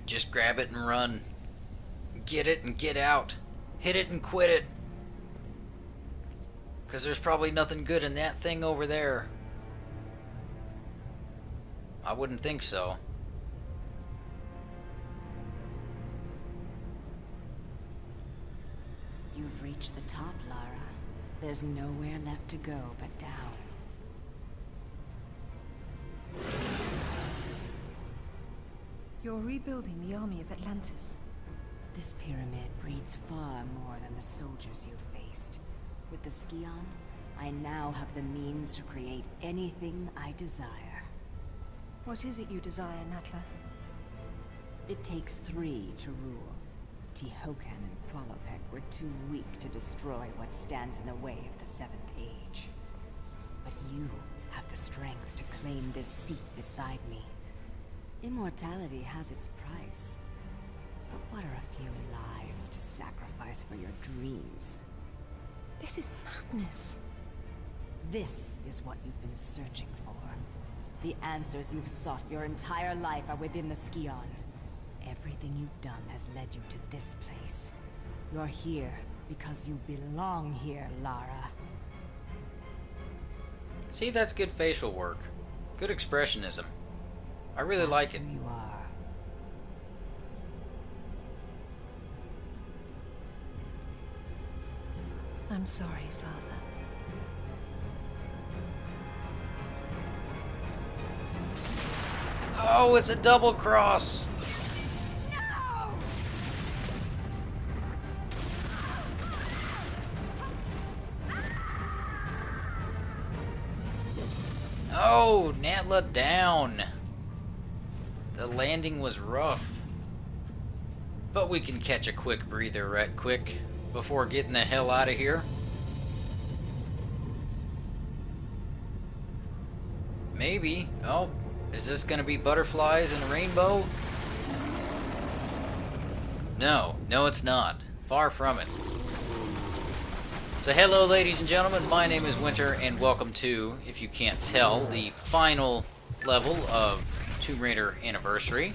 Just grab it and run. Get it and get out. Hit it and quit it. Because there's probably nothing good in that thing over there. I wouldn't think so. You've reached the top, Lara. There's nowhere left to go but down. You're rebuilding the army of Atlantis. This pyramid breeds far more than the soldiers you faced. With the Scion, I now have the means to create anything I desire. What is it you desire, Natla? It takes 3 to rule. Tihocan and Qualopec were too weak to destroy what stands in the way of the 7th Age. But you have the strength to claim this seat beside me. Immortality has its price. But what are a few lives to sacrifice for your dreams? This is madness. This is what you've been searching for. The answers you've sought your entire life are within the Scion. Everything you've done has led you to this place. You're here because you belong here, Lara. See, that's good facial work. Good expressionism. I really like it. That's who you are. I'm sorry, Father. Oh, it's a double cross. Oh, Natla down. The landing was rough. But we can catch a quick breather right quick before getting the hell out of here. Maybe. Oh, is this going to be butterflies and a rainbow? No, it's not. Far from it. So hello ladies and gentlemen, my name is Winter and welcome to, if you can't tell, the final level of Tomb Raider Anniversary,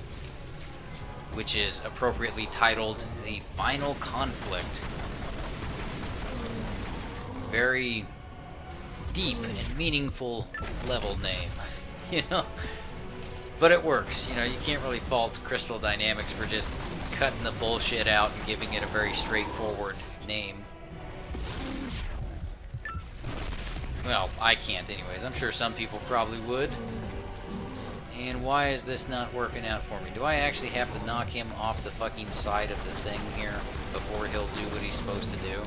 which is appropriately titled The Final Conflict. Very deep and meaningful level name, you know? But it works, you know, you can't really fault Crystal Dynamics for just cutting the bullshit out and giving it a very straightforward name. Well, I can't anyways. I'm sure some people probably would. And why is this not working out for me? Do I actually have to knock him off the fucking side of the thing here before he'll do what he's supposed to do?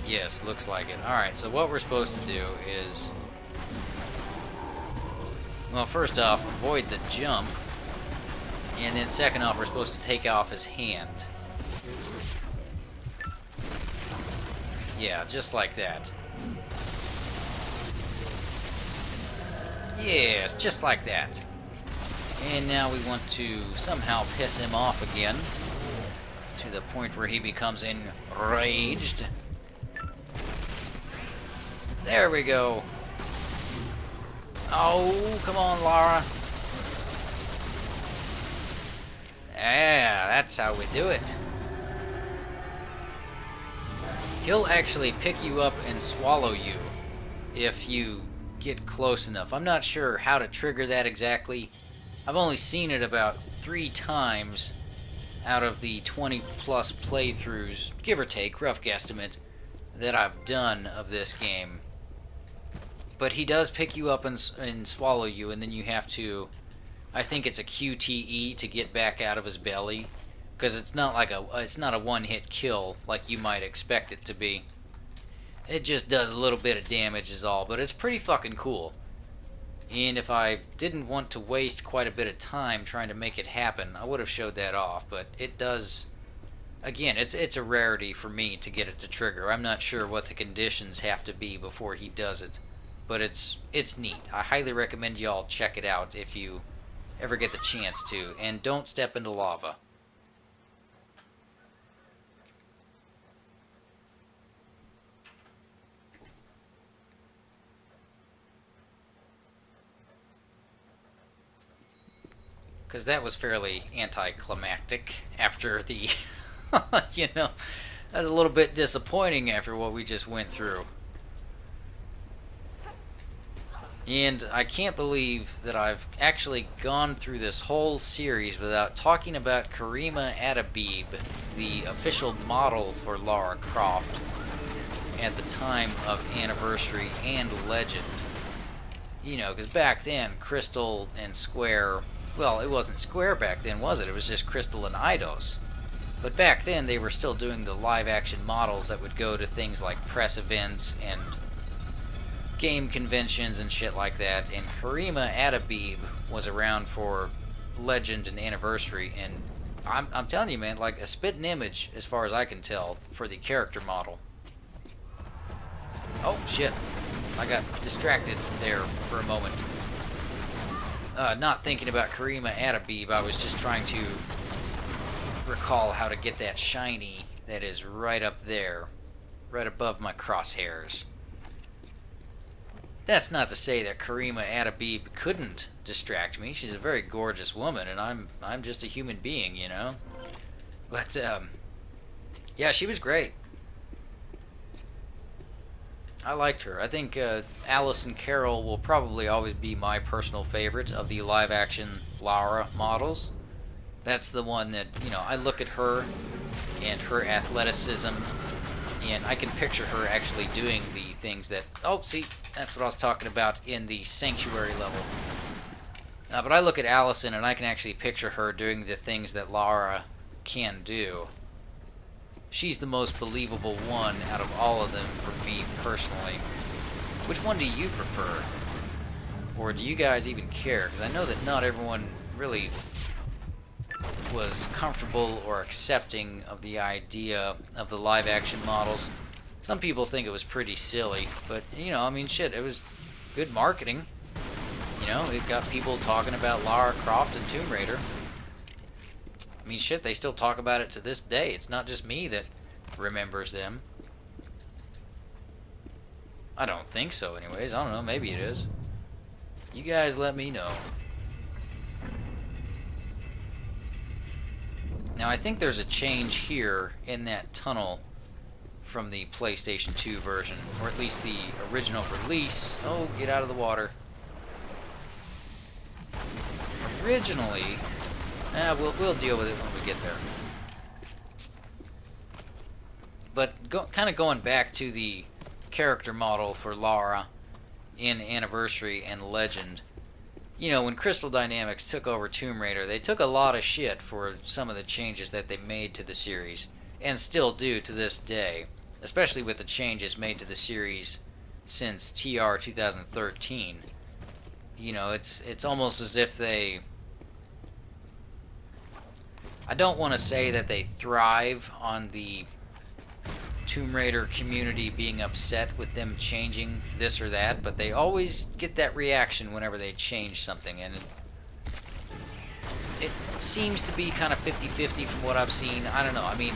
Yes, looks like it. Alright, so what we're supposed to do is... Well, first off, avoid the jump. And then second off, we're supposed to take off his hand. Yeah, just like that. Yes, just like that. And now we want to somehow piss him off again to the point where he becomes enraged. There we go. Oh, come on, Lara. Yeah, that's how we do it. He'll actually pick you up and swallow you if you get close enough. I'm not sure how to trigger that exactly. I've only seen it about 3 times out of the 20 plus playthroughs, give or take, rough guesstimate, that I've done of this game. But he does pick you up and swallow you, and then you have to, I think it's a QTE to get back out of his belly. Because it's not like it's not a one-hit kill like you might expect it to be. It just does a little bit of damage is all, but it's pretty fucking cool. And if I didn't want to waste quite a bit of time trying to make it happen, I would have showed that off, but it does... Again, it's a rarity for me to get it to trigger. I'm not sure what the conditions have to be before he does it, but it's neat. I highly recommend you all check it out if you ever get the chance to, and don't step into lava. because that was fairly anticlimactic after the, you know, that was a little bit disappointing after what we just went through. And I can't believe that I've actually gone through this whole series without talking about Karima Adabib, the official model for Lara Croft at the time of Anniversary and Legend. You know, because back then, Crystal and Square, well, it wasn't Square back then, was it? It was just Crystal and Eidos. But back then, they were still doing the live-action models that would go to things like press events and game conventions and shit like that, and Karima Adabib was around for Legend and Anniversary, and I'm telling you, man, like a spitting image, as far as I can tell, for the character model. Oh, shit. I got distracted there for a moment. Not thinking about Karima Adabib, I was just trying to recall how to get that shiny that is right up there, right above my crosshairs. That's not to say that Karima Adabib couldn't distract me. She's a very gorgeous woman, and I'm just a human being, you know. But yeah, she was great. I liked her. I think Allison Carroll will probably always be my personal favorite of the live-action Lara models. That's the one that, you know, I look at her and her athleticism, and I can picture her actually doing the things that... Oh, see, that's what I was talking about in the Sanctuary level. But I look at Allison, and I can actually picture her doing the things that Lara can do. She's the most believable one out of all of them for me personally. Which one do you prefer? Or do you guys even care? Because I know that not everyone really was comfortable or accepting of the idea of the live-action models. Some people think it was pretty silly, but, you know, I mean, shit, it was good marketing. You know, it got people talking about Lara Croft and Tomb Raider. I mean, shit, they still talk about it to this day. It's not just me that remembers them. I don't think so, anyways. I don't know, maybe it is. You guys let me know. Now, I think there's a change here in that tunnel from the PlayStation 2 version, or at least the original release. Oh, get out of the water. Originally, we'll deal with it when we get there. But kind of going back to the character model for Lara in Anniversary and Legend, you know, when Crystal Dynamics took over Tomb Raider, they took a lot of shit for some of the changes that they made to the series, and still do to this day, especially with the changes made to the series since TR 2013. You know, it's almost as if they... I don't want to say that they thrive on the Tomb Raider community being upset with them changing this or that, but they always get that reaction whenever they change something, and it seems to be kind of 50-50 from what I've seen. I don't know, I mean,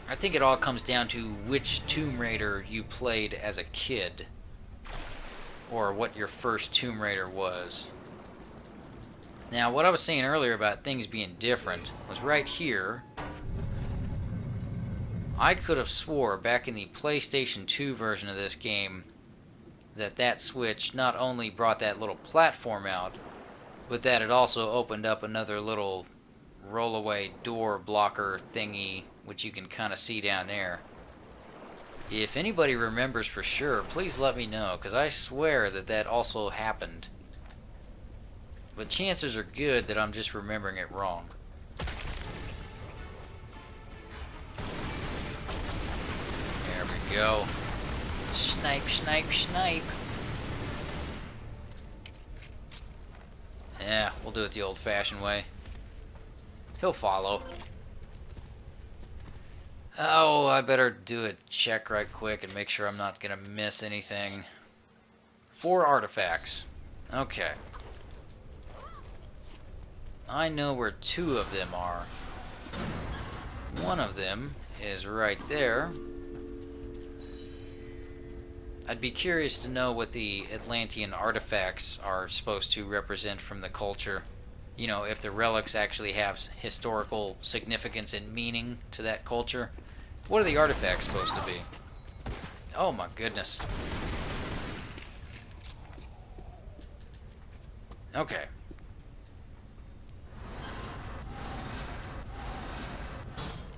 I think it all comes down to which Tomb Raider you played as a kid, or what your first Tomb Raider was. Now, what I was saying earlier about things being different was right here. I could have swore back in the PlayStation 2 version of this game that switch not only brought that little platform out, but that it also opened up another little rollaway door blocker thingy, which you can kind of see down there. If anybody remembers for sure, please let me know, because I swear that also happened. But chances are good that I'm just remembering it wrong. There we go. Snipe, snipe, snipe. Yeah, we'll do it the old-fashioned way. He'll follow. Oh, I better do a check right quick and make sure I'm not going to miss anything. 4 artifacts. Okay. I know where 2 of them are. One of them is right there. I'd be curious to know what the Atlantean artifacts are supposed to represent from the culture. You know, if the relics actually have historical significance and meaning to that culture. What are the artifacts supposed to be? Oh my goodness. Okay.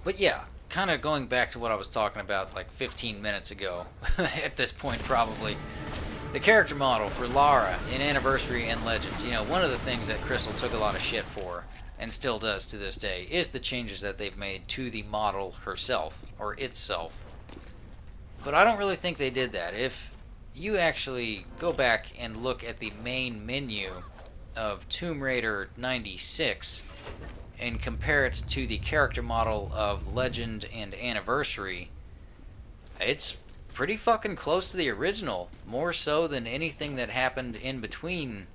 But yeah, kind of going back to what I was talking about like 15 minutes ago, at this point probably. The character model for Lara in Anniversary and Legend. You know, one of the things that Crystal took a lot of shit for, and still does to this day, is the changes that they've made to the model herself, or itself. But I don't really think they did that. If you actually go back and look at the main menu of Tomb Raider 96, and compare it to the character model of Legend and Anniversary, it's pretty fucking close to the original. More so than anything that happened in between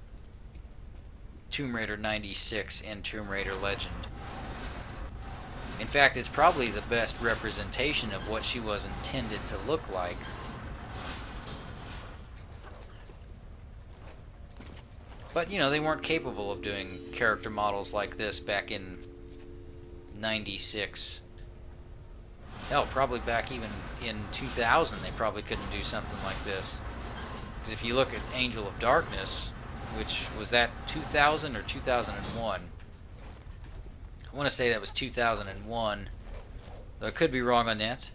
Tomb Raider 96 and Tomb Raider Legend. In fact, it's probably the best representation of what she was intended to look like. But, you know, they weren't capable of doing character models like this back in 96. Hell, probably back even in 2000, they probably couldn't do something like this. Because if you look at Angel of Darkness, which was that 2000 or 2001? I want to say that was 2001. Though I could be wrong on that.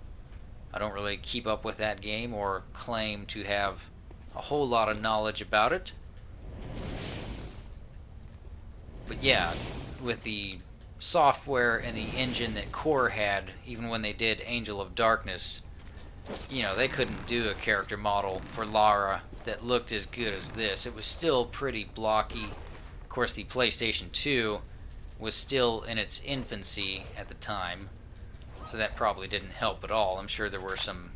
I don't really keep up with that game or claim to have a whole lot of knowledge about it. But yeah, with the software and the engine that Core had, even when they did Angel of Darkness, you know, they couldn't do a character model for Lara that looked as good as this. It was still pretty blocky. Of course, the PlayStation 2 was still in its infancy at the time, so that probably didn't help at all. I'm sure there were some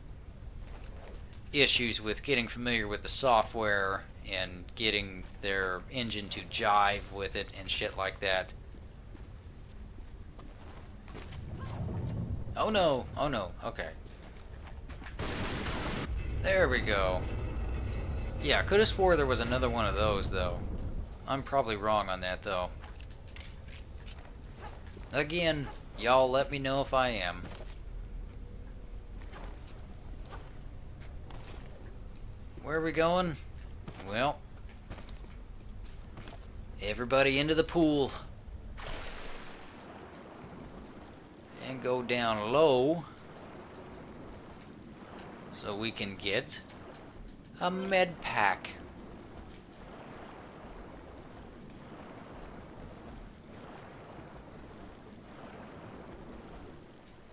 issues with getting familiar with the software and getting their engine to jive with it and shit like that. Oh no, oh no, okay. There we go. Yeah, could have swore there was another one of those, though. I'm probably wrong on that, though. Again, y'all let me know if I am. Where are we going? Well, everybody into the pool. And go down low so we can get a med pack.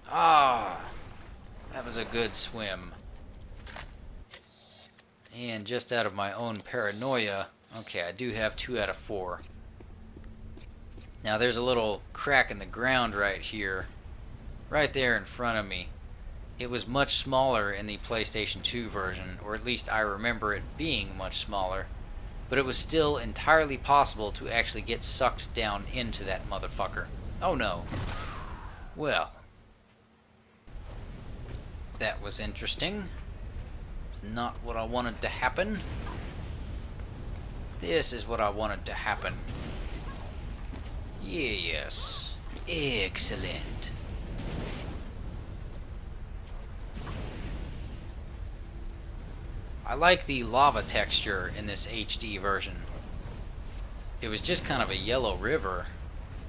Ah, that was a good swim. And just out of my own paranoia, okay, I do have 2 out of 4. Now there's a little crack in the ground right here, right there in front of me. It was much smaller in the PlayStation 2 version, or at least I remember it being much smaller, but it was still entirely possible to actually get sucked down into that motherfucker. Oh no. Well, that was interesting. It's not what I wanted to happen. This is what I wanted to happen. Yes. Excellent. I like the lava texture in this HD version. It was just kind of a yellow river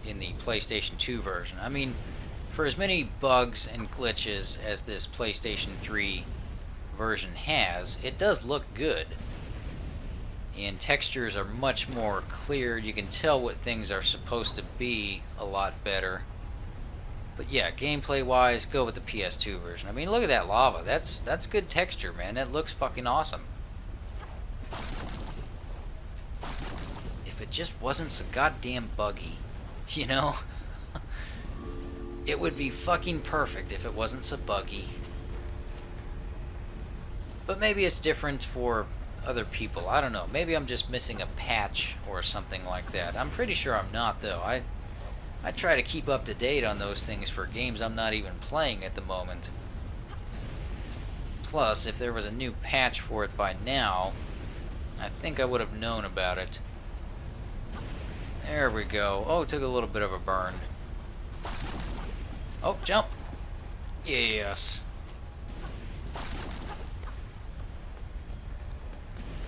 in the PlayStation 2 version. I mean, for as many bugs and glitches as this PlayStation 3 version has, it does look good. And textures are much more clear. You can tell what things are supposed to be a lot better. But yeah, gameplay-wise, go with the PS2 version. I mean, look at that lava. That's good texture, man. That looks fucking awesome. If it just wasn't so goddamn buggy, you know? It would be fucking perfect if it wasn't so buggy. But maybe it's different for other people. I don't know. Maybe I'm just missing a patch or something like that. I'm pretty sure I'm not, though. I try to keep up to date on those things for games I'm not even playing at the moment. Plus, if there was a new patch for it by now, I think I would have known about it. There we go. Oh, it took a little bit of a burn. Oh, jump! Yes.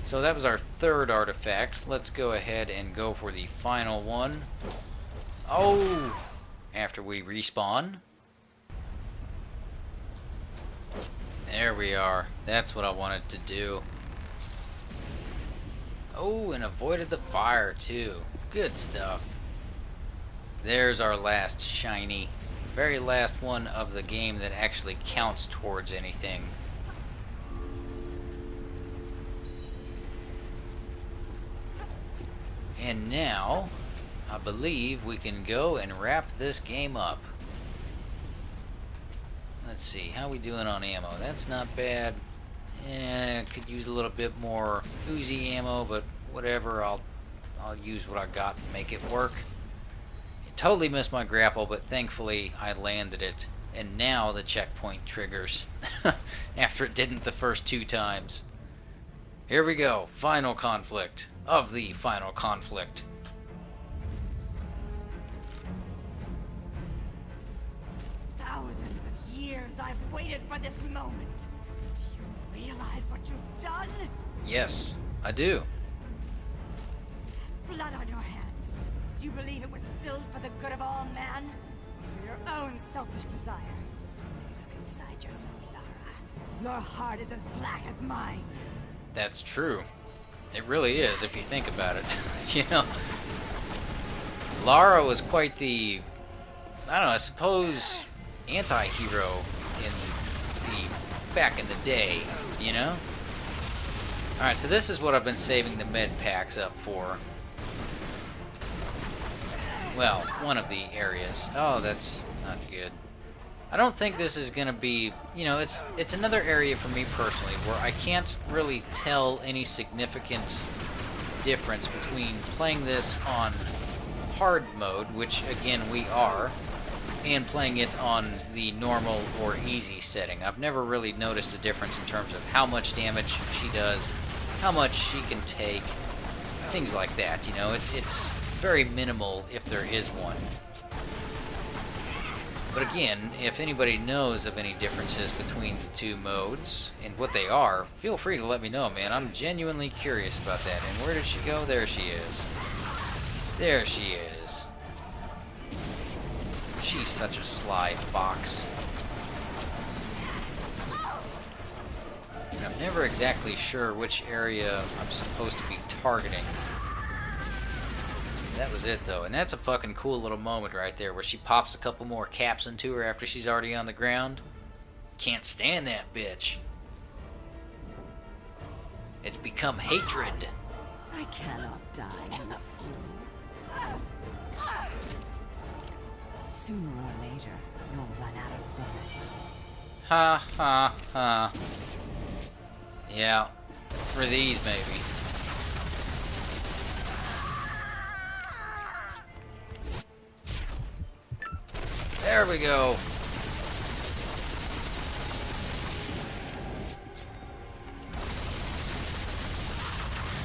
So that was our third artifact. Let's go ahead and go for the final one. Oh! After we respawn. There we are. That's what I wanted to do. Oh, and avoided the fire too. Good stuff. There's our last shiny. Very last one of the game that actually counts towards anything. And now, I believe we can go and wrap this game up. Let's see, how we doing on ammo? That's not bad. Could use a little bit more Uzi ammo, but whatever, I'll use what I got and make it work. Totally missed my grapple, but thankfully I landed it. And now the checkpoint triggers. After it didn't the first 2 times. Here we go. Final conflict of the final conflict. Thousands of years I've waited for this moment. Do you realize what you've done? Yes, I do. Blood on your hands. Do you believe it was spilled for the good of all man? Or for your own selfish desire? Look inside yourself, Lara. Your heart is as black as mine. That's true. It really is, if you think about it. You know, Lara was quite the, I don't know, I suppose, anti-hero back in the day, you know? Alright, so this is what I've been saving the med packs up for. Well, one of the areas. Oh, that's not good. I don't think this is going to be, you know, it's another area for me personally where I can't really tell any significant difference between playing this on hard mode, which again we are, and playing it on the normal or easy setting. I've never really noticed a difference in terms of how much damage she does, how much she can take, things like that, you know. It's very minimal if there is one. But again, if anybody knows of any differences between the 2 modes and what they are, feel free to let me know, man. I'm genuinely curious about that. And where did she go? There she is. There she is. She's such a sly fox. And I'm never exactly sure which area I'm supposed to be targeting. That was it, though. And that's a fucking cool little moment right there where she pops a couple more caps into her after she's already on the ground. Can't stand that bitch. It's become hatred. I cannot die, you fool. Sooner or later, you'll run out of bullets. Ha ha ha. Yeah, for these maybe. There we go.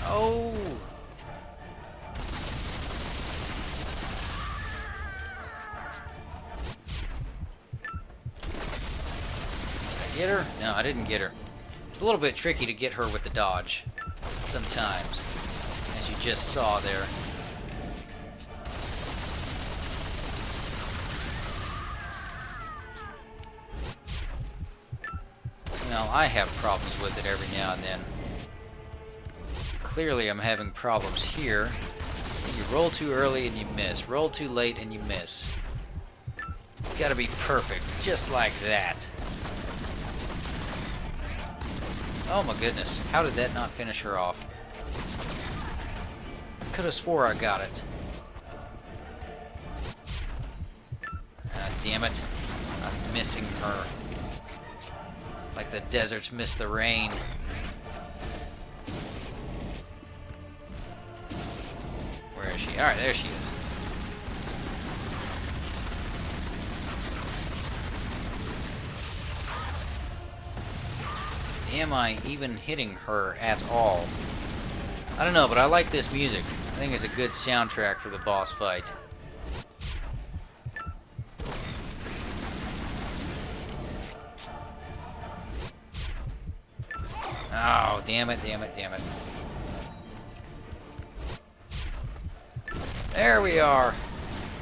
Oh. Did I get her? No, I didn't get her. It's a little bit tricky to get her with the dodge sometimes, as you just saw there. Well, I have problems with it every now and then. Clearly, I'm having problems here. So you roll too early and you miss. Roll too late and you miss. It's gotta be perfect, just like that. Oh my goodness, how did that not finish her off? Could have swore I got it. Ah, damn it. I'm missing her. Like the deserts miss the rain. Where is she? Alright, there she is. am I even hitting her at all? I don't know, but I like this music. I think it's a good soundtrack for the boss fight. Oh, damn it, damn it, damn it. There we are.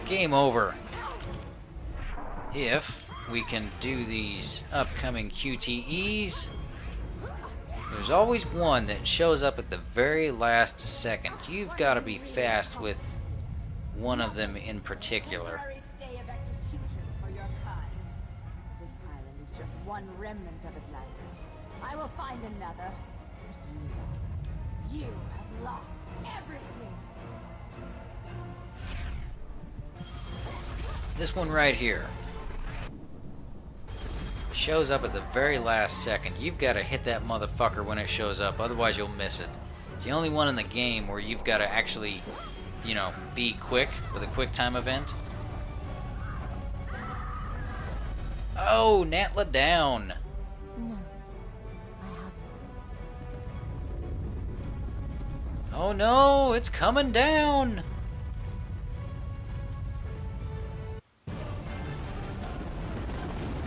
Game over. If we can do these upcoming QTEs, there's always one that shows up at the very last second. You've got to be fast with one of them in particular. Stay of execution for your kind. This island is just one remnant of Atlantis. I will find another. But you have lost everything. This one right here shows up at the very last second. You've got to hit that motherfucker when it shows up, otherwise you'll miss it. It's the only one in the game where you've got to actually, you know, be quick with a quick time event. Oh, Natla down. No, I haven't. Oh no, it's coming down.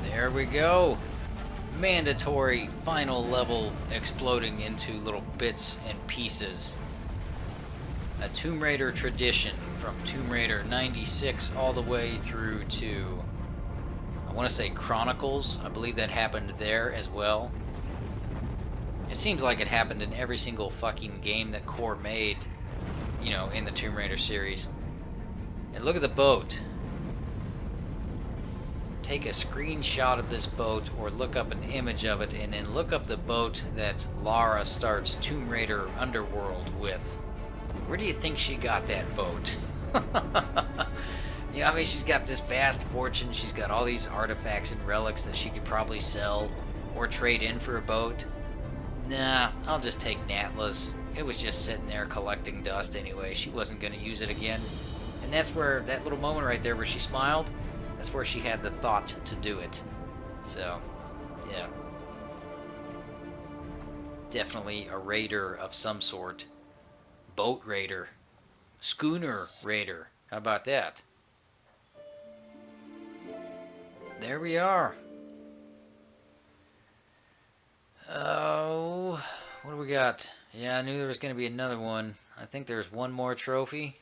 There we go. Mandatory final level exploding into little bits and pieces. A Tomb Raider tradition from Tomb Raider 96 all the way through to, I want to say Chronicles. I believe that happened there as well. It seems like it happened in every single fucking game that Core made, you know, in the Tomb Raider series. And look at the boat. Take a screenshot of this boat or look up an image of it and then look up the boat that Lara starts Tomb Raider Underworld with. Where do you think she got that boat? You know, I mean, she's got this vast fortune. She's got all these artifacts and relics that she could probably sell or trade in for a boat. Nah, I'll just take Natla's. It was just sitting there collecting dust anyway. She wasn't going to use it again. And that's where, that little moment right there where she smiled, that's where she had the thought to do it. So, yeah. Definitely a raider of some sort. Boat raider. Schooner raider. How about that? There we are. Oh, what do we got? Yeah, I knew there was going to be another one. I think there's one more trophy.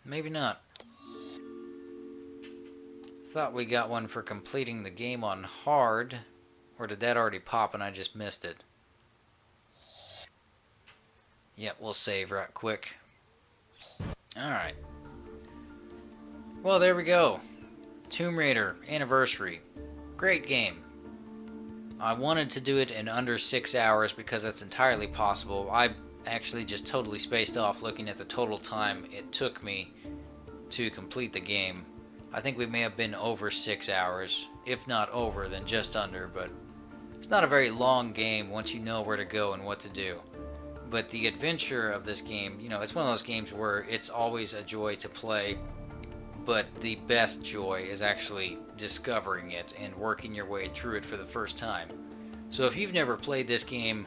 Maybe not. Thought we got one for completing the game on hard. Or did that already pop and I just missed it? Yep, we'll save right quick. Alright. Well, there we go. Tomb Raider Anniversary. Great game. I wanted to do it in under 6 hours because that's entirely possible. I actually just totally spaced off looking at the total time it took me to complete the game. I think we may have been over 6 hours. If not over, then just under, but it's not a very long game once you know where to go and what to do. But the adventure of this game, you know, it's one of those games where it's always a joy to play, but the best joy is actually discovering it and working your way through it for the first time. So if you've never played this game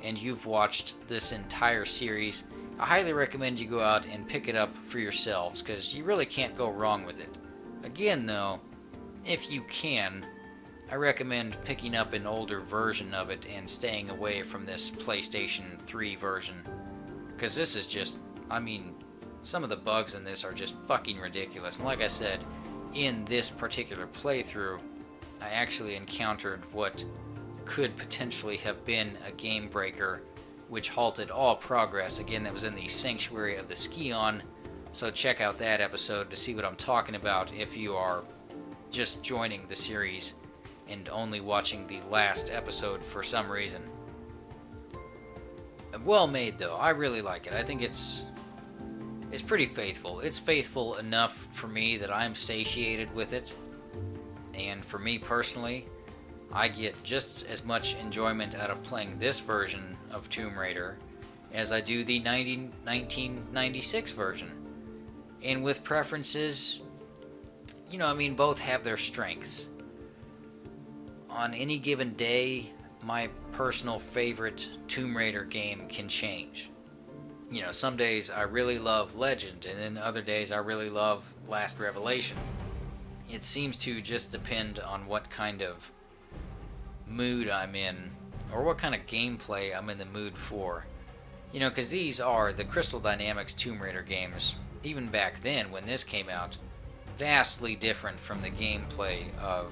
and you've watched this entire series, I highly recommend you go out and pick it up for yourselves, because you really can't go wrong with it. Again though, if you can, I recommend picking up an older version of it and staying away from this PlayStation 3 version. Because this is just, I mean, some of the bugs in this are just fucking ridiculous. And like I said, in this particular playthrough, I actually encountered what could potentially have been a game breaker, which halted all progress. Again, that was in the Sanctuary of the Scion. So check out that episode to see what I'm talking about if you are just joining the series and only watching the last episode for some reason. Well made though. I really like it. I think it's pretty faithful. It's faithful enough for me that I'm satiated with it. And for me personally, I get just as much enjoyment out of playing this version of Tomb Raider as I do the 1996 version. And with preferences, I mean, both have their strengths. On any given day, my personal favorite Tomb Raider game can change. Some days I really love Legend, and then other days I really love Last Revelation. It seems to just depend on what kind of mood I'm in, or what kind of gameplay I'm in the mood for. Because these are the Crystal Dynamics Tomb Raider games, even back then when this came out, vastly different from the gameplay of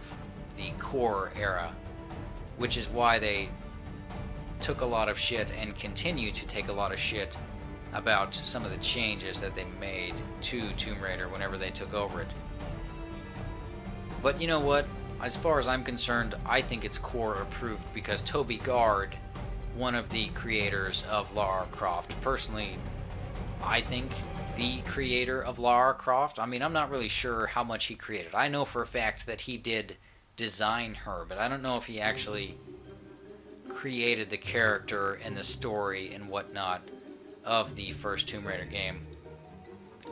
the core era, which is why they took a lot of shit and continue to take a lot of shit about some of the changes that they made to Tomb Raider whenever they took over it. But you know what? As far as I'm concerned, I think it's core approved because Toby Gard, one of the creators of Lara Croft, personally, I think the creator of Lara Croft, I mean, I'm not really sure how much he created. I know for a fact that he did design her, but I don't know if he actually created the character and the story and whatnot of the first Tomb Raider game.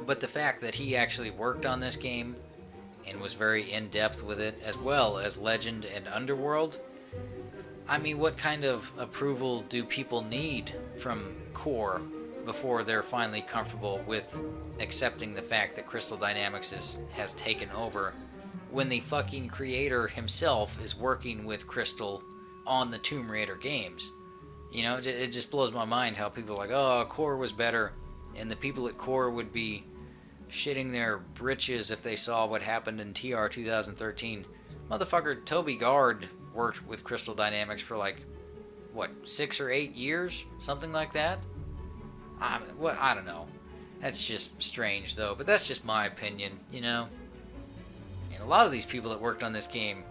But the fact that he actually worked on this game and was very in-depth with it, as well as Legend and Underworld, I mean, what kind of approval do people need from core before they're finally comfortable with accepting the fact that Crystal Dynamics has taken over, when the fucking creator himself is working with Crystal on the Tomb Raider games? It just blows my mind how people are like, oh, core was better, and the people at core would be shitting their britches if they saw what happened in TR 2013. Motherfucker, Toby Gard worked with Crystal Dynamics for 6 or 8 years? Something like that? I don't know. That's just strange, though, but that's just my opinion, And a lot of these people that worked on this game,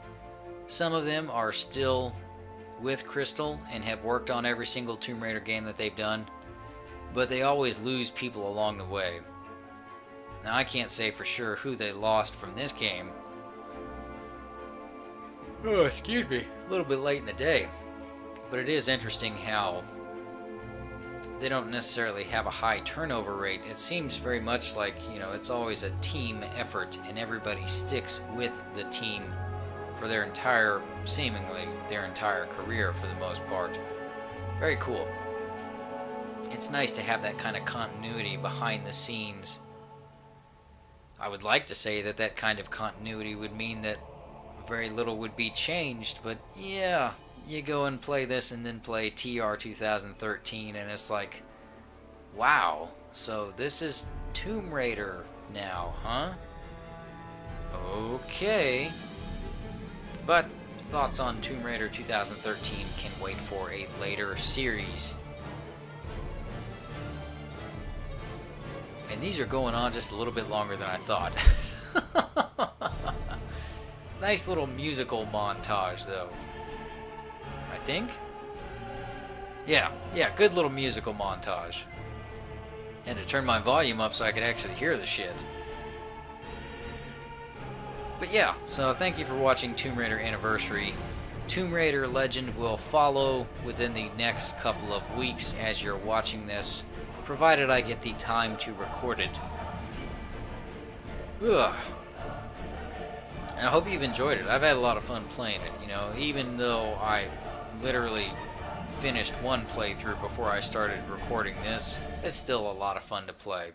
some of them are still with Crystal and have worked on every single Tomb Raider game that they've done, but they always lose people along the way. Now, I can't say for sure who they lost from this game. Oh, excuse me. A little bit late in the day. But it is interesting how they don't necessarily have a high turnover rate. It seems very much like, it's always a team effort and everybody sticks with the team for seemingly their entire career for the most part. Very cool. It's nice to have that kind of continuity behind the scenes. I would like to say that kind of continuity would mean that very little would be changed, but yeah, you go and play this and then play TR 2013 and it's like, wow, so this is Tomb Raider now, huh? Okay. But thoughts on Tomb Raider 2013 can wait for a later series. And these are going on just a little bit longer than I thought. Nice little musical montage, though. I think? Yeah, good little musical montage. Had to turn my volume up so I could actually hear the shit. But yeah, so thank you for watching Tomb Raider Anniversary. Tomb Raider Legend will follow within the next couple of weeks as you're watching this, provided I get the time to record it. Ugh. And I hope you've enjoyed it. I've had a lot of fun playing it, even though I literally finished one playthrough before I started recording this, it's still a lot of fun to play.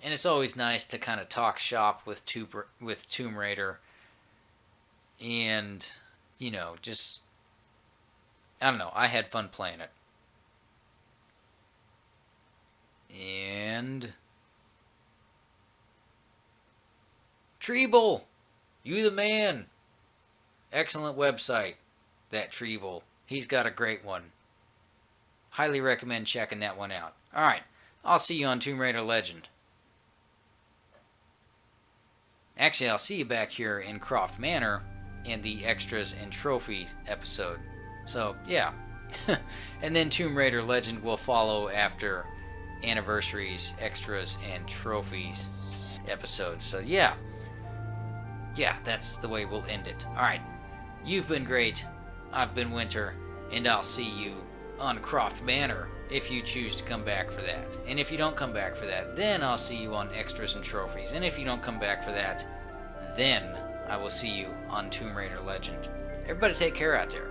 And it's always nice to kind of talk shop with Tomb Raider and, just, I don't know, I had fun playing it. And Treble, you the man. Excellent website, that Treble. He's got a great one. Highly recommend checking that one out. Alright, I'll see you on Tomb Raider Legend. Actually, I'll see you back here in Croft Manor in the Extras and Trophies episode. So, yeah. And then Tomb Raider Legend will follow after Anniversaries, Extras, and Trophies episodes. So, yeah. Yeah, that's the way we'll end it. Alright, you've been great. I've been Winter, and I'll see you on Croft Manor if you choose to come back for that. And if you don't come back for that, then I'll see you on Extras and Trophies. And if you don't come back for that, then I will see you on Tomb Raider Legend. Everybody take care out there.